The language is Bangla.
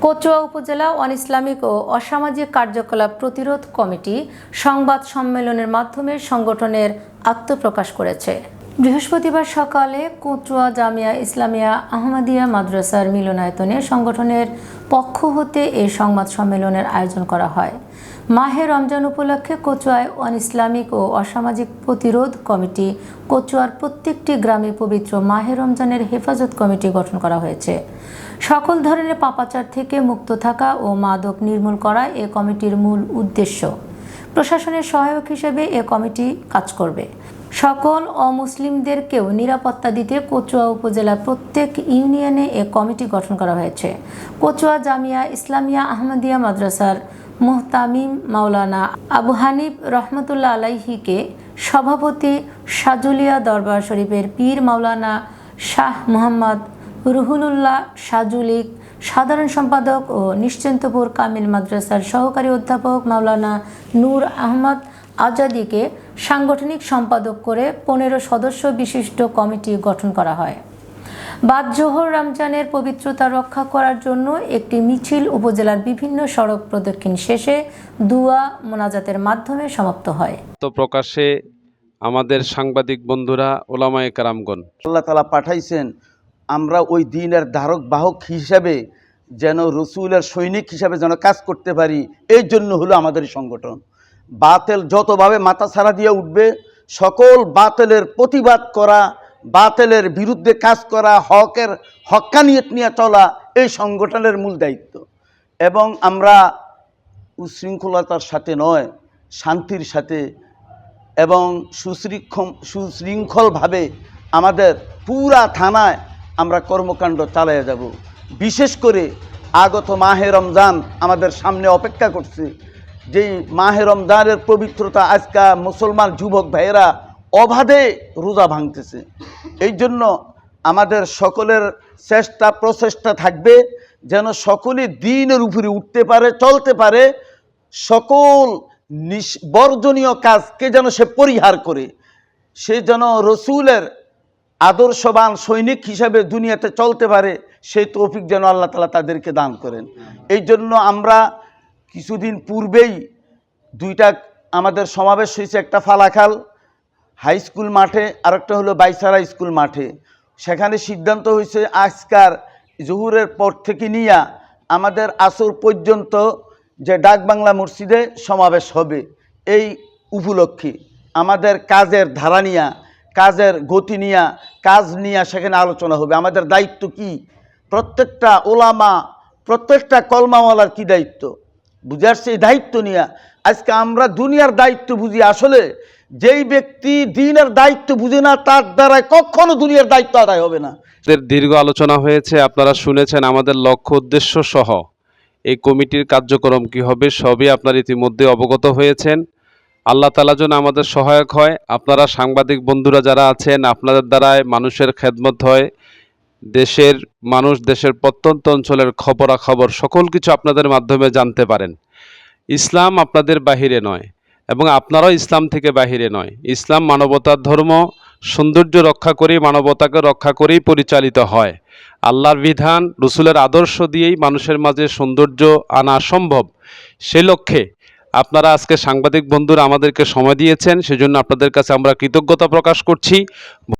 কচুয়া উপজেলা অন-ইসলামিক ও অসামাজিক কার্যকলাপ প্রতিরোধ কমিটি সংবাদ সম্মেলনের মাধ্যমে সংগঠনের আত্মপ্রকাশ করেছে। বৃহস্পতিবার সকালে কচুয়া জামিয়া ইসলামিয়া আহমদিয়া মাদ্রাসার মিলনায়তনে সংগঠনের পক্ষ হতে এই সংবাদ সম্মেলনের আয়োজন করা হয়। মাহে রমজান উপলক্ষে কচুয়ায় অন-ইসলামিক ও অসামাজিক প্রতিরোধ কমিটি কচুয়ার প্রত্যেকটি গ্রামে পবিত্র মাহে রমজানের হেফাজত কমিটি গঠন করা হয়েছে। সকল ধরনের পাপাচার থেকে মুক্ত থাকা ও মাদক নির্মূল করা এ কমিটির মূল উদ্দেশ্য। প্রশাসনের সহায়ক হিসেবে এ কমিটি কাজ করবে। সকল অমুসলিমদেরকেও নিরাপত্তা দিতে কচুয়া উপজেলার প্রত্যেক ইউনিয়নে এ কমিটি গঠন করা হয়েছে। কচুয়া জামিয়া ইসলামিয়া আহমদিয়া মাদ্রাসার মুহতামিম মাওলানা আবু হানিফ রহমতুল্লাহ আলাইহিকে সভাপতি, সাজুলিয়া দরবার শরীফের পীর মাওলানা শাহ মোহাম্মদ রুহুলুল্লাহ সাজুলিক সাধারণ সম্পাদক ও নিশ্চিন্তপুর কামিল মাদ্রাসার সহকারী অধ্যাপক মাওলানা নূর আহমদ আজাদিকে সাংগঠনিক সম্পাদক করে 15 সদস্য বিশিষ্ট কমিটি গঠন করা হয়। বাদ জোহর রমজানের পবিত্রতা রক্ষা করার জন্য একটি মিছিল উপজেলার বিভিন্ন সড়ক প্রদক্ষিণ শেষে দুয়া মোনাজাতের মাধ্যমে সমাপ্ত হয়। তো প্রকাশে আমাদের সাংবাদিক বন্ধুরা, ওলামায়ে কেরামগণ, আল্লাহ তাআলা পাঠাইছেন আমরা ওই দিনের ধারক বাহক হিসাবে যেন রসুলের সৈনিক হিসাবে যেন কাজ করতে পারি। এই জন্য হলো আমাদের সংগঠন। বাতেল যতভাবে মাথা ছাড়া দিয়ে উঠবে, সকল বাতেলের প্রতিবাদ করা, বাতেলের বিরুদ্ধে কাজ করা, হক্কানিয়ত নিয়ে চলা এই সংগঠনের মূল দায়িত্ব। এবং আমরা উশৃঙ্খলতার সাথে নয়, শান্তির সাথে এবং সুশৃঙ্খলভাবে আমাদের পুরা থানায় আমরা কর্মকাণ্ড চালিয়ে যাব। বিশেষ করে আগত মাহে রমজান আমাদের সামনে অপেক্ষা করছে। যেই মাহে রমজানের পবিত্রতা আজকা মুসলমান যুবক ভাইয়েরা অবাধে রোজা ভাঙতেছে। এই জন্য আমাদের সকলের প্রচেষ্টা থাকবে যেন সকলে দিনের উপরে উঠতে পারে, চলতে পারে, সকল বর্জনীয় কাজকে যেন সে পরিহার করে, সে যেন রসুলের আদর্শবান সৈনিক হিসাবে দুনিয়াতে চলতে পারে, সেই তৌফিক যেন আল্লাহ তাআলা তাদেরকে দান করেন। এই জন্য আমরা কিছুদিন পূর্বেই দুইটা আমাদের সমাবেশ হয়েছে, একটা ফালাখাল হাই স্কুল মাঠে আর একটা হলো বাইসারা স্কুল মাঠে। সেখানে সিদ্ধান্ত হয়েছে আজকার জোহরের পর থেকে নিয়ে আমাদের আসর পর্যন্ত যে ডাকবাংলা মসজিদে সমাবেশ হবে। এই উপলক্ষে আমাদের কাজের ধারা নিয়ে, কাজের গতি নিয়ে, কাজ নিয়ে সেখানে আলোচনা হবে। আমাদের দায়িত্ব কি, প্রত্যেকটা ওলামা, প্রত্যেকটা কলমাওয়ালার কি দায়িত্ব বুঝে আসছে। এই দায়িত্ব নিয়ে আজকে আমরা দুনিয়ার দায়িত্ব বুঝি। আসলে যেই ব্যক্তি দিনের দায়িত্ব বুঝে না, তার দ্বারা কখনো দুনিয়ার দায়িত্ব আদায় হবে না। দীর্ঘ আলোচনা হয়েছে, আপনারা শুনেছেন আমাদের লক্ষ্য উদ্দেশ্য সহ এই কমিটির কার্যক্রম কি হবে সবই আপনারা ইতিমধ্যে অবগত হয়েছেন। আল্লাহ তাআলা যেন আমাদের সহায়ক হয়। আপনারা সাংবাদিক বন্ধুরা যারা আছেন, আপনাদের দ্বারায় মানুষের খেদমত হয়, দেশের মানুষ দেশের প্রত্যন্ত অঞ্চলের খবরাখবর সকল কিছু আপনাদের মাধ্যমে জানতে পারেন। ইসলাম আপনাদের বাহিরে নয় এবং আপনারাও ইসলাম থেকে বাহিরে নয়। ইসলাম মানবতার ধর্ম, সৌন্দর্য রক্ষা করে, মানবতাকে রক্ষা করেই পরিচালিত হয়। আল্লাহর বিধান, রসুলের আদর্শ দিয়েই মানুষের মাঝে সৌন্দর্য আনা সম্ভব। সে লক্ষ্যে আপনারা আজকে সাংবাদিক বন্ধুরা আমাদেরকে সময় দিয়েছেন, সেজন্য আপনাদের কাছে আমরা কৃতজ্ঞতা প্রকাশ করছি।